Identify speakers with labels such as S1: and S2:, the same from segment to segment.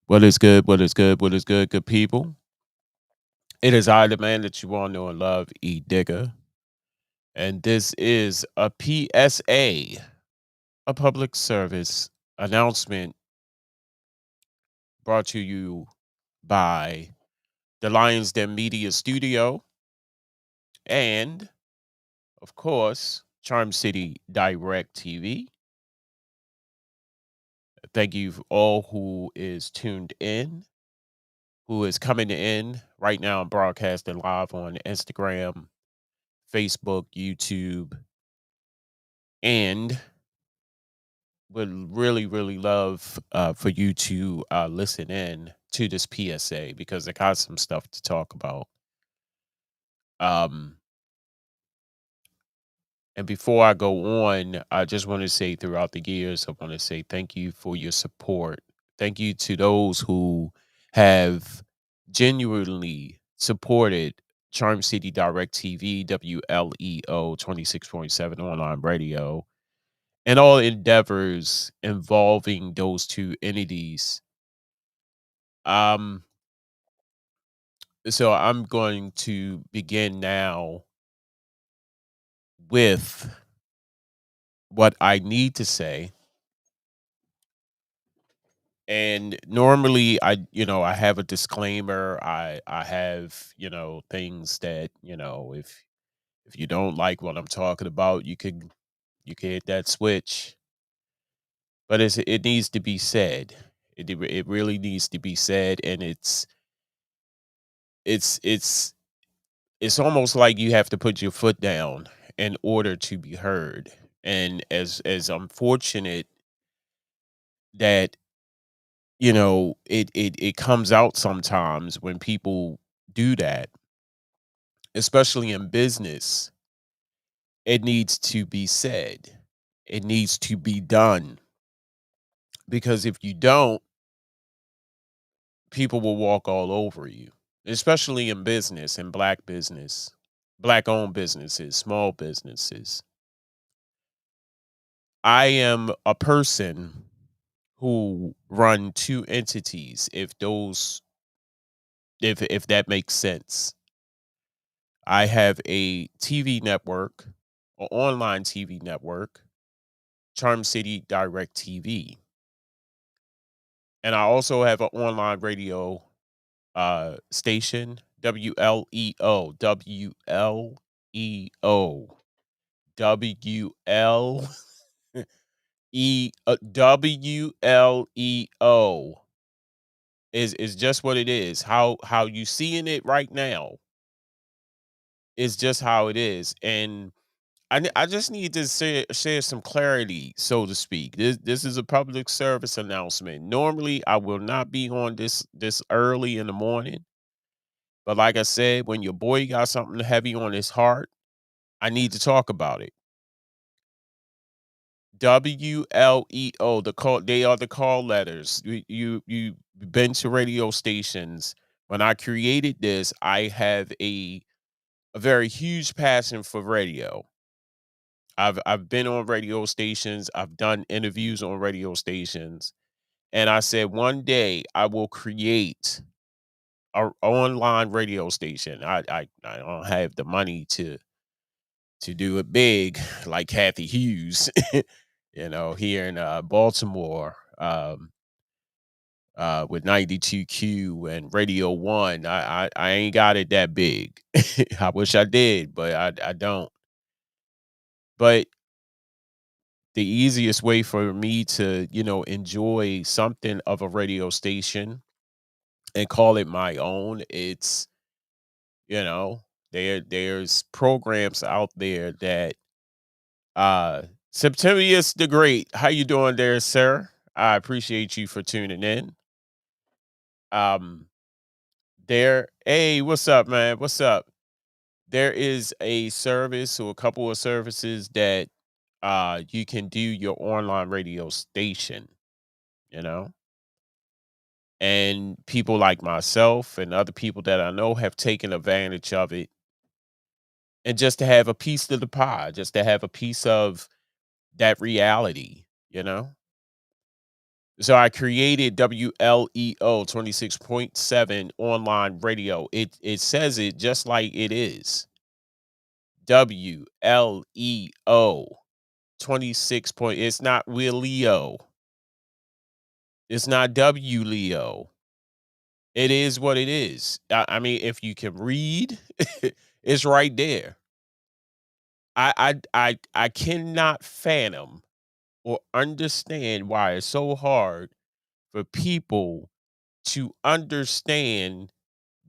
S1: What is good? What is good? What is good, good people? It is I, the man that you all know and love, E Digger. And this is a PSA, a public service announcement brought to you by the Lions Den Media Studio and, of course, Charm City Direct TV. Thank you for all who is tuned in, who is coming in right now and broadcasting live on Instagram, Facebook, YouTube, and would really, really love for you to listen in to this PSA because I got some stuff to talk about. Um, and before I go on, I just want to say throughout the years, I want to say thank you for your support. Thank you to those who have genuinely supported Charm City Direct TV, WLEO 26.7 online radio, and all endeavors involving those two entities. Um, so I'm going to begin now with what I need to say. And normally I have a disclaimer. I have, things that, if you don't like what I'm talking about, you can hit that switch. But it needs to be said. It really needs to be said, and it's it's it's almost like you have to put your foot down in order to be heard. And as unfortunate that it comes out sometimes when people do that, especially in business, it needs to be said. It needs to be done because if you don't, people will walk all over you, especially in business and black owned businesses, small businesses. I am a person who run two entities, if that makes sense. I have a TV network, an online TV network, Charm City Direct TV. And I also have an online radio station, WLEO, WLEO, WL WLEO is just what it is. How you seeing it right now is just how it is. And I just need to share some clarity, so to speak. This is a public service announcement. Normally, I will not be on this early in the morning, but like I said, when your boy got something heavy on his heart, I need to talk about it. WLEO, they are the call letters. You've been to radio stations. When I created this, I have a very huge passion for radio. I've been on radio stations. I've done interviews on radio stations, and I said one day I will create a online radio station. I don't have the money to do it big like Kathy Hughes, here in Baltimore, with 92Q and Radio One. I ain't got it that big. I wish I did, but I don't. But the easiest way for me to, enjoy something of a radio station and call it my own, it's, you know, there's programs out there that Septimius the Great, how you doing there, sir? I appreciate you for tuning in. Um hey, what's up, man? What's up? There is a service or a couple of services that you can do your online radio station, you know? And people like myself and other people that I know have taken advantage of it. And just to have a piece of the pie, just to have a piece of that reality, you know? So I created WLEO 26.7 online radio. It says it just like it is. WLEO 26 point. It's not Willio. It's not W Leo. It is what it is. I mean, if you can read, it's right there. I cannot fathom or understand why it's so hard for people to understand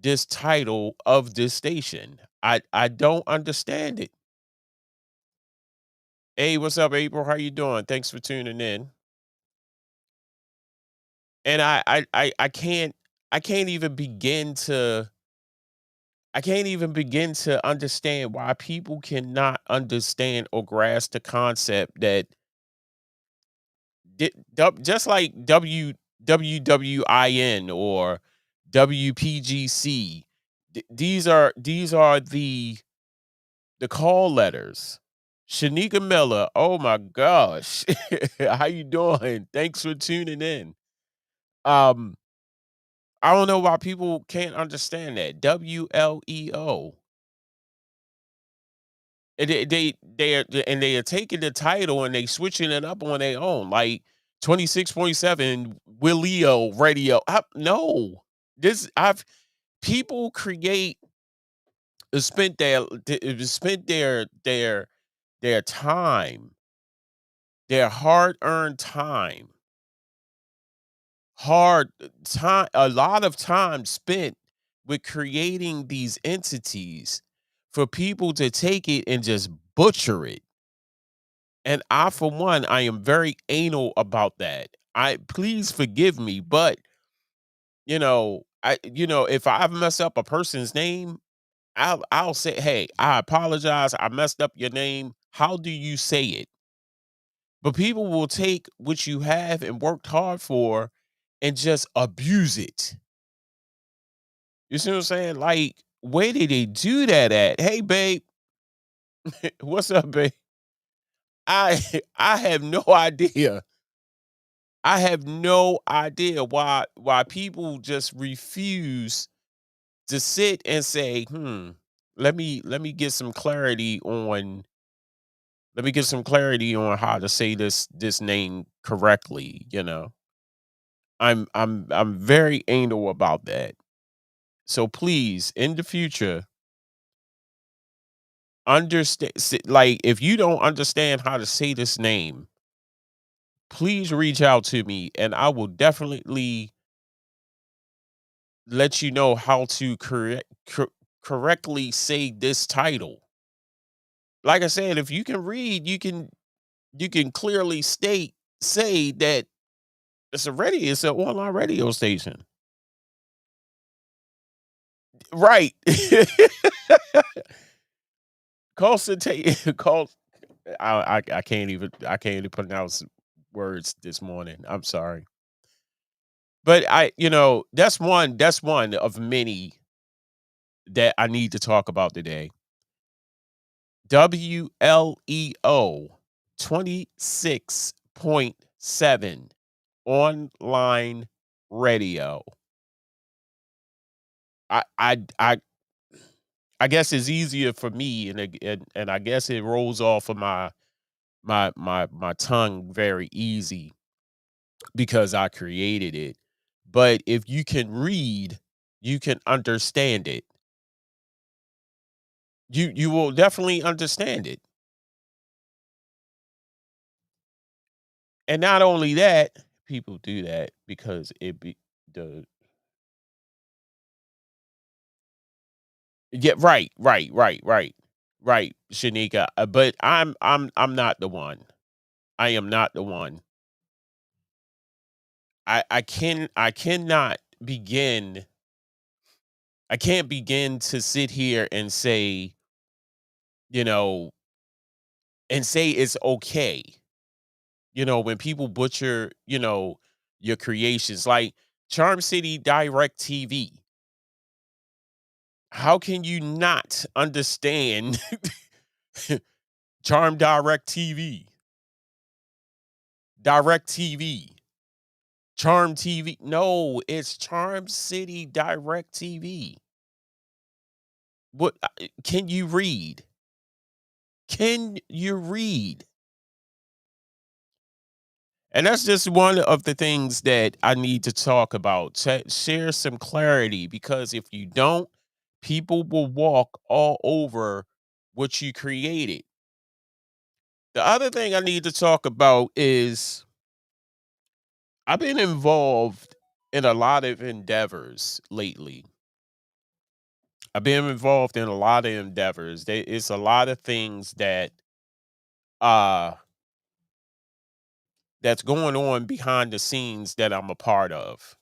S1: this title of this station. I don't understand it. Hey, what's up, April? How you doing? Thanks for tuning in. And I can't even begin to understand why people cannot understand or grasp the concept that just like WWIN or WPGC, these are the call letters. Shanika Miller, oh my gosh, how you doing? Thanks for tuning in. Um, I don't know why people can't understand that WLEO. And they are taking the title and they switching it up on their own, like 26.7 Willio radio. No, this I've people create spent their time, their hard earned time, hard time, a lot of time spent with creating these entities for people to take it and just butcher it. And I, for one, I am very anal about that. I please forgive me, but if I mess up a person's name, I'll say, "Hey, I apologize. I messed up your name. How do you say it?" But people will take what you have and worked hard for and just abuse it. You see what I'm saying? Like, where did they do that at? Hey, babe, what's up, babe? I I have no idea. I have no idea why people just refuse to sit and say, let me get some clarity on how to say this name correctly, you know. I'm very anal about that. So please, in the future, understand, like, if you don't understand how to say this name, please reach out to me and I will definitely let you know how to correctly say this title. Like I said, if you can read, you can clearly say that it's an online radio station. Right. Call I can't even pronounce words this morning. I'm sorry. But that's one of many that I need to talk about today. WLEO 26.7 online radio. I I I I guess it's easier for me and I guess it rolls off of my tongue very easy because I created it. But if you can read, you can understand it. You will definitely understand it. And not only that, people do that because it be the yeah, right, Shanika. But I'm not the one. I am not the one. I cannot begin. I can't begin to sit here you know, and say it's okay. When people butcher, your creations like Charm City Direct TV. How can you not understand Charm Direct TV? Direct TV. Charm TV. No, it's Charm City Direct TV. What can you read? Can you read? And that's just one of the things that I need to talk about. Share some clarity because if you don't, people will walk all over what you created. The other thing I need to talk about is I've been involved in a lot of endeavors lately. I've been involved in a lot of endeavors. It's a lot of things uh that's going on behind the scenes that I'm a part of.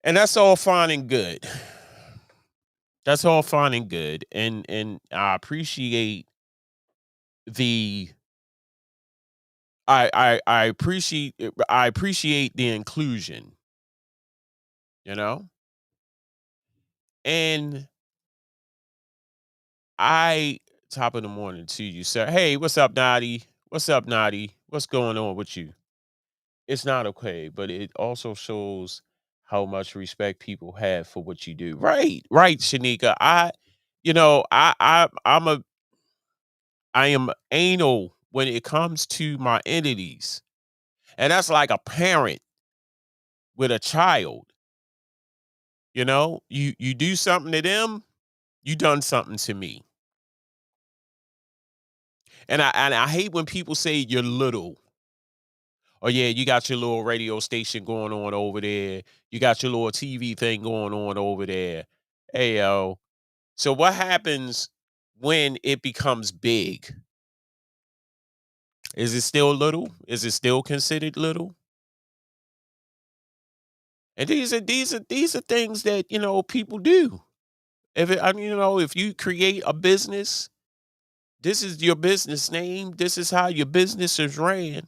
S1: And that's all fine and good. That's all fine and good. And I appreciate the I appreciate the inclusion, you know? And I top of the morning to you, sir. Hey, what's up, Naughty? What's up, Naughty? What's going on with you? It's not okay, but it also shows how much respect people have for what you do. Right, right, Shanika. I am anal when it comes to my entities. And that's like a parent with a child. You do something to them, you done something to me. And I hate when people say you're little. Oh yeah, you got your little radio station going on over there. You got your little TV thing going on over there. Hey yo. So what happens when it becomes big? Is it still little? Is it still considered little? And these are things that people do. If you create a business, this is your business name. This is how your business is ran.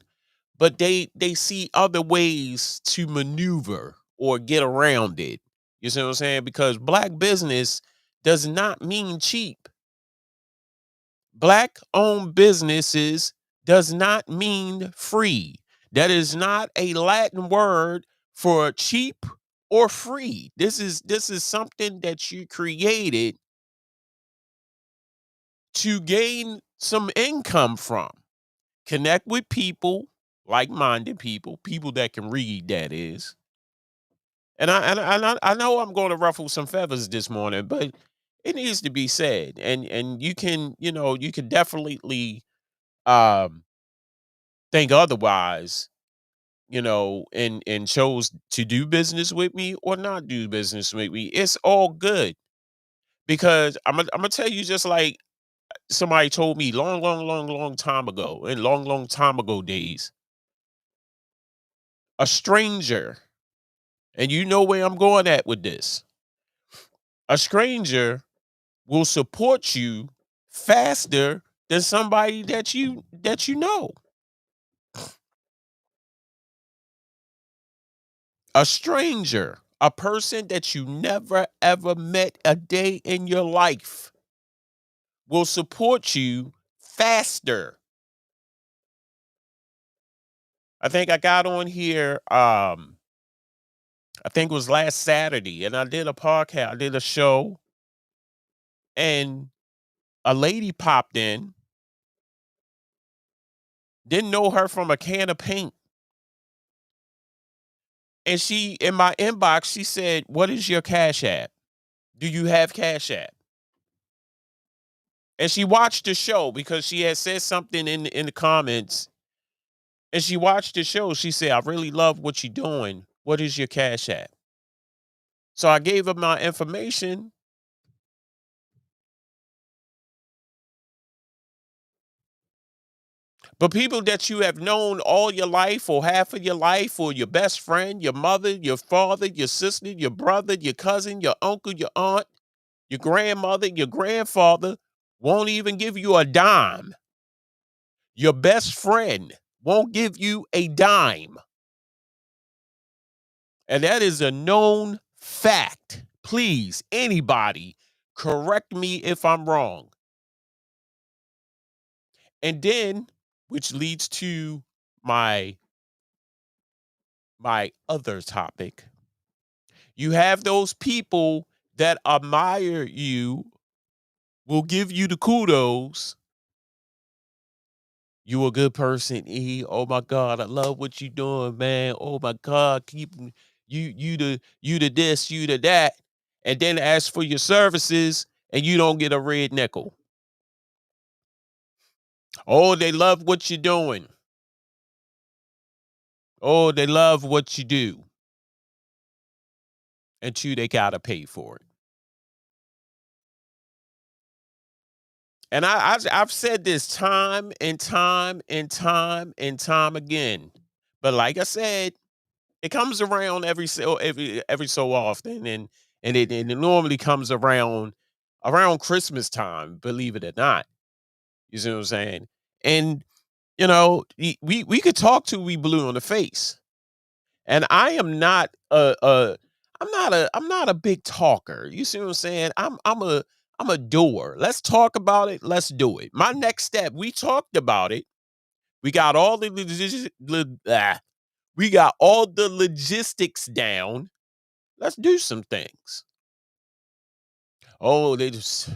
S1: But they see other ways to maneuver or get around it. You see what I'm saying? Because black business does not mean cheap. Black owned businesses does not mean free. That is not a Latin word for cheap or free. This is something that you created to gain some income from. Connect with people, like-minded people, people that can read, that is. And I know I'm going to ruffle some feathers this morning, but it needs to be said. And you can definitely um think otherwise, and chose to do business with me or not do business with me. It's all good because I'm gonna tell you, just like somebody told me long, long, long, long time ago, in long, long time ago days, a stranger, and you know where I'm going at with this. A stranger will support you faster than somebody that you know. A stranger, a person that you never ever met a day in your life, will support you faster. I think I got on here, I think it was last Saturday, and I did a podcast, I did a show, and a lady popped in, didn't know her from a can of paint. And she, in my inbox, she said, "What is your Cash App? Do you have Cash App?" And she watched the show because she had said something in the comments. And she watched the show. She said, "I really love what you're doing. What is your Cash App?" So I gave her my information. But people that you have known all your life or half of your life, or your best friend, your mother, your father, your sister, your brother, your cousin, your uncle, your aunt, your grandmother, your grandfather, won't even give you a dime. Your best friend won't give you a dime. And that is a known fact. Please, anybody, correct me if I'm wrong. And then, which leads to my my other topic, you have those people that admire you, will give you the kudos. You a good person, E. Oh my God, I love what you doing, man. Oh my God, you the this, you the that, and then ask for your services and you don't get a red nickel. Oh, they love what you're doing. Oh, they love what you do. And two, they gotta pay for it. And I've said this time and time and time and time again. But like I said, it comes around every so often, and it normally comes around Christmas time, believe it or not. You see what I'm saying? And we could talk till we blue on the face. And I am not I'm not a big talker. You see what I'm saying? I'm a doer. Let's talk about it. Let's do it. My next step, we talked about it. We got all the we got all the logistics down. Let's do some things. Oh, they just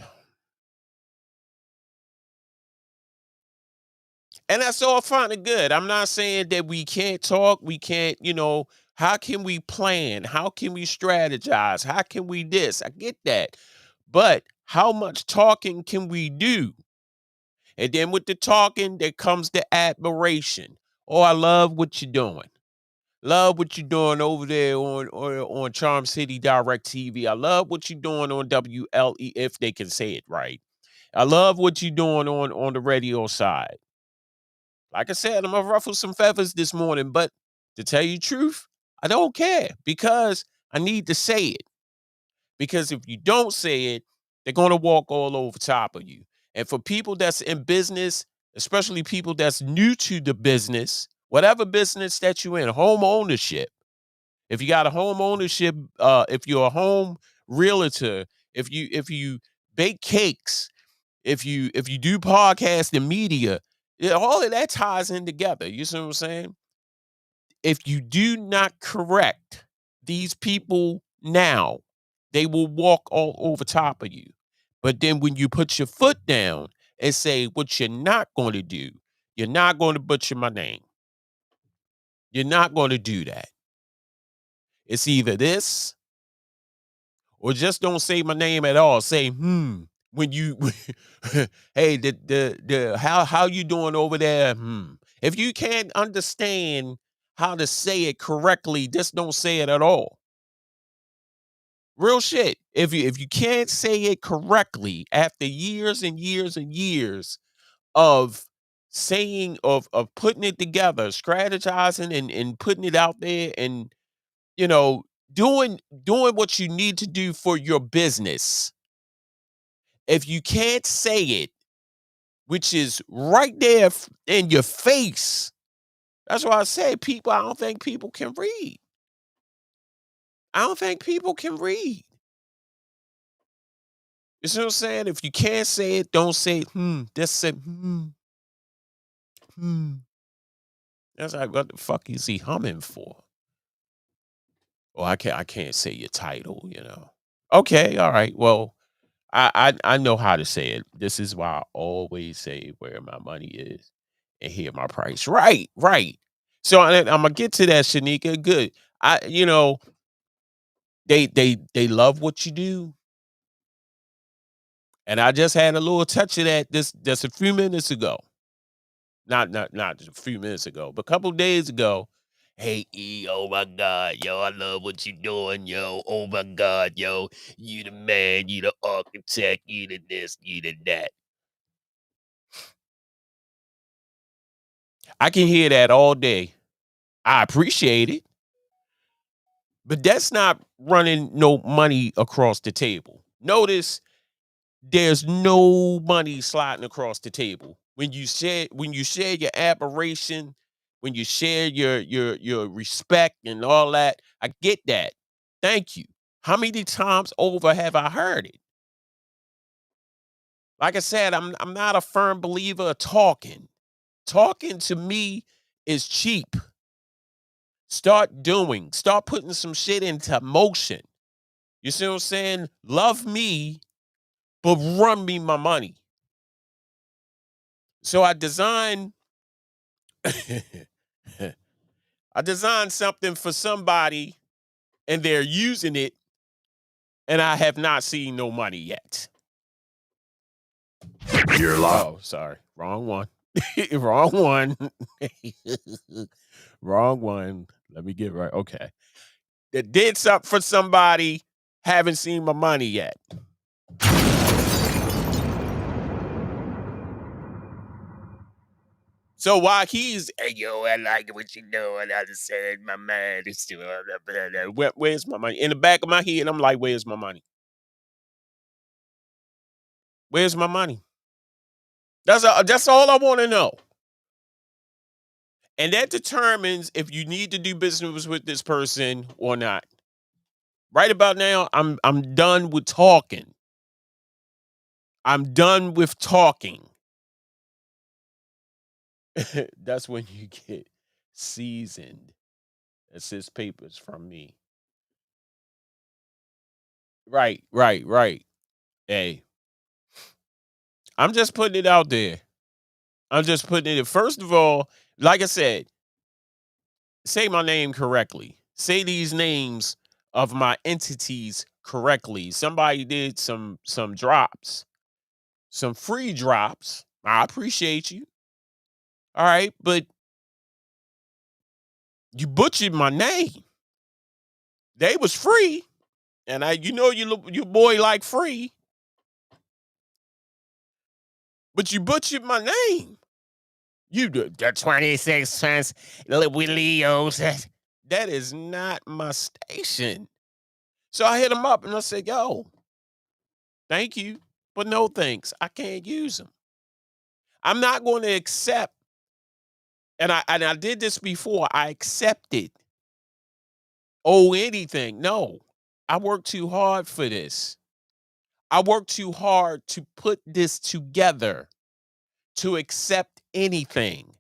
S1: and that's all fine and good. I'm not saying that we can't talk, we can't, how can we plan? How can we strategize? How can we this? I get that. But how much talking can we do? And then with the talking, there comes the admiration. Oh, I love what you're doing. Love what you're doing over there on Charm City Direct TV. I love what you're doing on WLE if they can say it right. I love what you're doing on the radio side. Like I said, I'm gonna ruffle some feathers this morning, but to tell you the truth, I don't care because I need to say it. Because if you don't say it, they're gonna walk all over top of you. And for people that's in business, especially people that's new to the business, whatever business that you're in, home ownership. If you got a home ownership, if you're a home realtor, if you bake cakes, if you do podcast and media, yeah, all of that ties in together. You see what I'm saying? If you do not correct these people now, they will walk all over top of you. But then when you put your foot down and say what you're not going to do, you're not going to butcher my name. You're not going to do that. It's either this or just don't say my name at all. Say, when you hey, the how you doing over there? If you can't understand how to say it correctly, just don't say it at all. Real shit. If you can't say it correctly after years and years and years of of putting it together, strategizing and putting it out there and you know doing what you need to do for your business. If you can't say it, which is right there in your face, that's why I say people, I don't think people can read. I don't think people can read. You see what I'm saying? If you can't say it, don't say, just say, hmm. That's like, what the fuck is he humming for? Oh, I can't say your title. Okay, all right. Well, I know how to say it. This is why I always say where my money is and here my price. Right, right. So I'm gonna get to that, Shanika. Good. They love what you do, and I just had a little touch of that this just a few minutes ago. Not just a few minutes ago, but a couple days ago. Hey E, oh my God, yo, I love what you doing, yo. Oh my God, yo, you the man, you the architect, you the this, you the that. I can hear that all day. I appreciate it, but that's not running no money across the table. Notice there's no money sliding across the table. When you share your admiration, when you share your respect and all that, I get that. Thank you. How many times over have I heard it? Like I said, I'm not a firm believer of talking. Talking to me is cheap. Start doing. Start putting some shit into motion. You see what I'm saying? Love me, but run me my money. So I designed I designed something for somebody and they're using it and I have not seen no money yet.
S2: You're locked.
S1: Oh, sorry. Wrong one. Wrong one. Wrong one. Let me get right. Okay. That did something for somebody, haven't seen my money yet. So while he's, hey, yo, I like what you doing. I just said my mind is still, where's my money? In the back of my head, I'm like, where's my money? Where's my money? That's all I want to know. And that determines if you need to do business with this person or not. Right about now, I'm done with talking. I'm done with talking. That's when you get seasoned. Assist papers from me. Right, right, right. Hey, I'm just putting it out there. I'm just putting it. First of all, like I said, say my name correctly. Say these names of my entities correctly. Somebody did some drops, some free drops. I appreciate you. All right, but you butchered my name. They was free, and you boy like free, but you butchered my name. You do the 26 cents with Leos. That is not my station. So I hit him up and I said, yo, thank you, but no thanks. I can't use them. I'm not going to accept, and I did this before. I accepted anything. No, I worked too hard for this. I worked too hard to put this together to accept anything.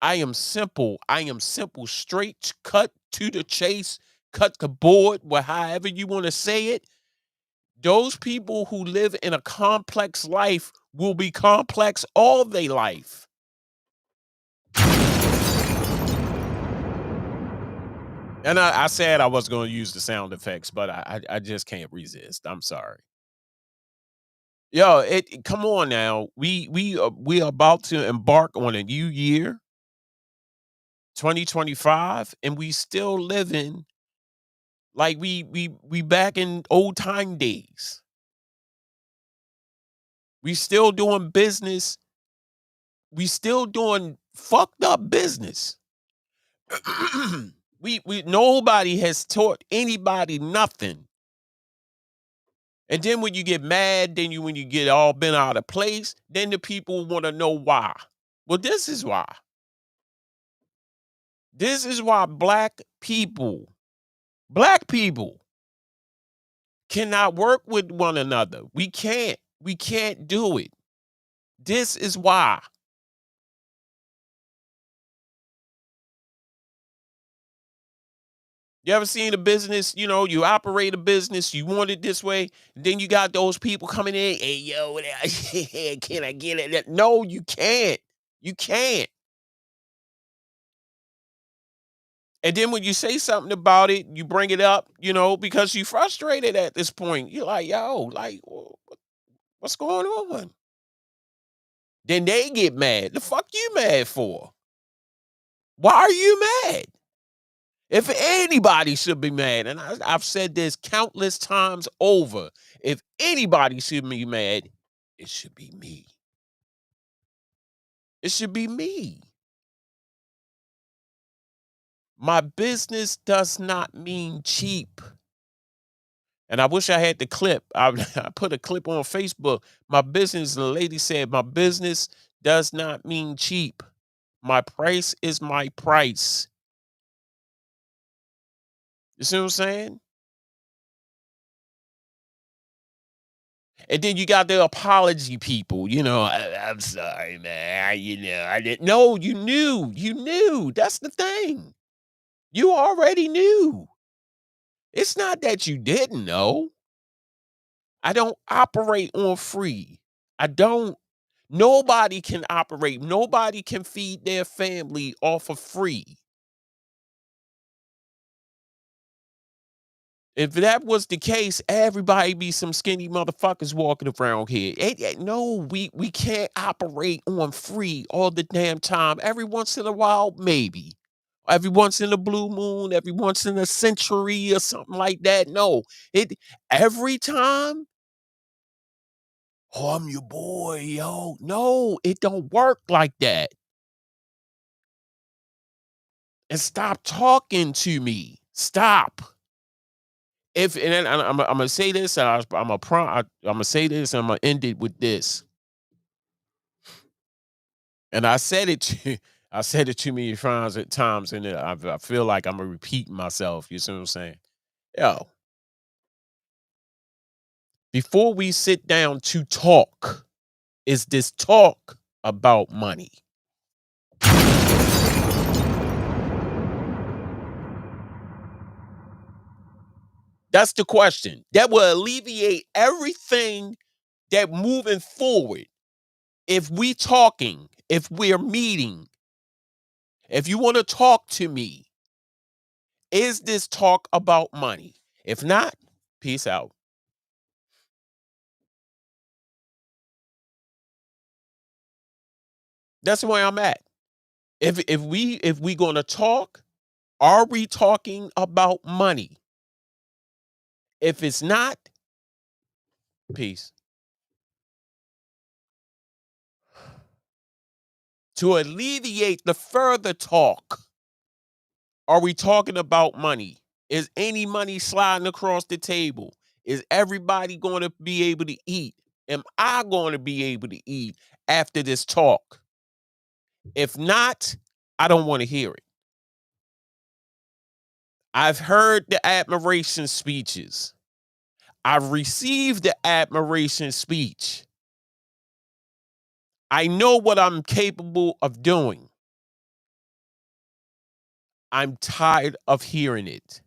S1: I am simple. I am simple, straight, cut to the chase, cut the board, however you want to say it. Those people who live in a complex life will be complex all their life. And I said I was going to use the sound effects, but I just can't resist. I'm sorry. Yo, come on now. We are about to embark on a new year, 2025, and we still living like we back in old time days. We still doing business. We still doing fucked up business. we nobody has taught anybody nothing. And then when you get mad, when you get all bent out of place, then the people want to know why. Well, this is why. This is why black people cannot work with one another. We can't. We can't do it. This is why. You ever seen a business, you operate a business, you want it this way, then you got those people coming in, hey, yo, can I get it? No, you can't. You can't. And then when you say something about it, you bring it up, because you frustrated at this point. You're like, yo, like, what's going on? Then they get mad. The fuck you mad for? Why are you mad? If anybody should be mad, and I've said this countless times over, if anybody should be mad, it should be me. It should be me. My business does not mean cheap. And I wish I had the clip. I put a clip on Facebook. My business, the lady said, my business does not mean cheap. My price is my price. You see what I'm saying? And then you got the apology people, I'm sorry, man. I didn't know you knew. You knew. That's the thing. You already knew. It's not that you didn't know. I don't operate on free. I don't. Nobody can operate. Nobody can feed their family off of free. If that was the case, everybody be some skinny motherfuckers walking around here. No, we can't operate on free all the damn time. Every once in a while, maybe. Every once in a blue moon, every once in a century or something like that. No, it every time. Oh, I'm your boy, yo. No, it don't work like that. And stop talking to me. Stop. If and then I'm gonna say this, and I'm gonna say this, and I'm gonna end it with this. And I said it to I said it too many times at times, and I feel like I'm repeating myself. You see what I'm saying? Yo, before we sit down to talk, is this talk about money? That's the question. That will alleviate everything that moving forward. If we talking, if we're meeting, if you want to talk to me, is this talk about money? If not, peace out. That's where I'm at. If we gonna talk, are we talking about money? If it's not, peace. To alleviate the further talk, are we talking about money? Is any money sliding across the table? Is everybody going to be able to eat? Am I going to be able to eat after this talk? If not, I don't want to hear it. I've heard the admiration speeches. I've received the admiration speech. I know what I'm capable of doing. I'm tired of hearing it.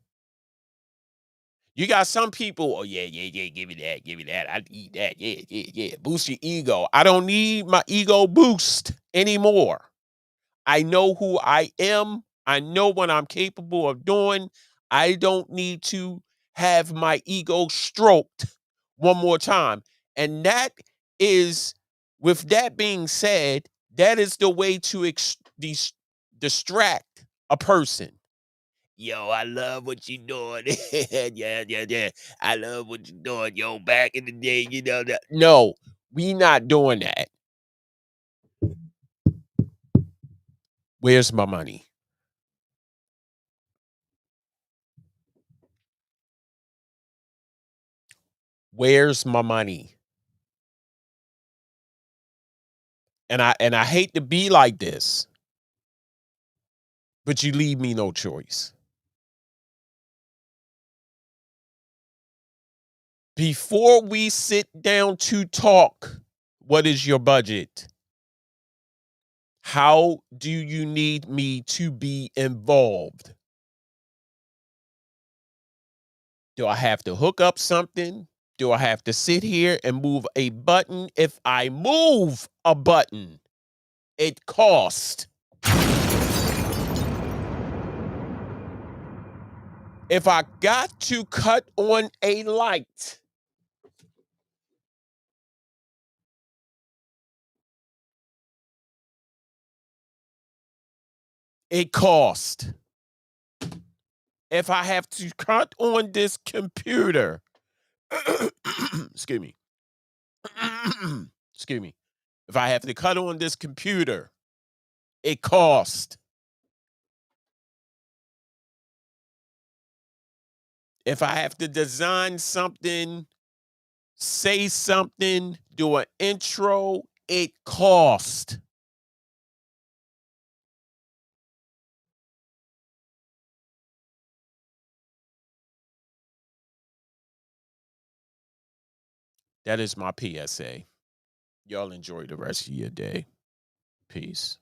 S1: You got some people, oh yeah, yeah, yeah, give me that. I eat that. Yeah, yeah, yeah. Boost your ego. I don't need my ego boost anymore. I know who I am. I know what I'm capable of doing. I don't need to have my ego stroked one more time. And that is, with that being said, that is the way to distract a person. Yo, I love what you doing. Yeah, yeah, yeah. I love what you doing. Yo, back in the day, that. No, we not doing that. Where's my money? Where's my money? And I hate to be like this, but you leave me no choice. Before we sit down to talk, what is your budget? How do you need me to be involved? Do I have to hook up something? Do I have to sit here and move a button? If I move a button, it costs. If I got to cut on a light, it costs. If I have to cut on this computer, excuse me, excuse me. If I have to cut on this computer, it costs. If I have to design something, say something, do an intro, it costs. That is my PSA. Y'all enjoy the rest of your day. Peace.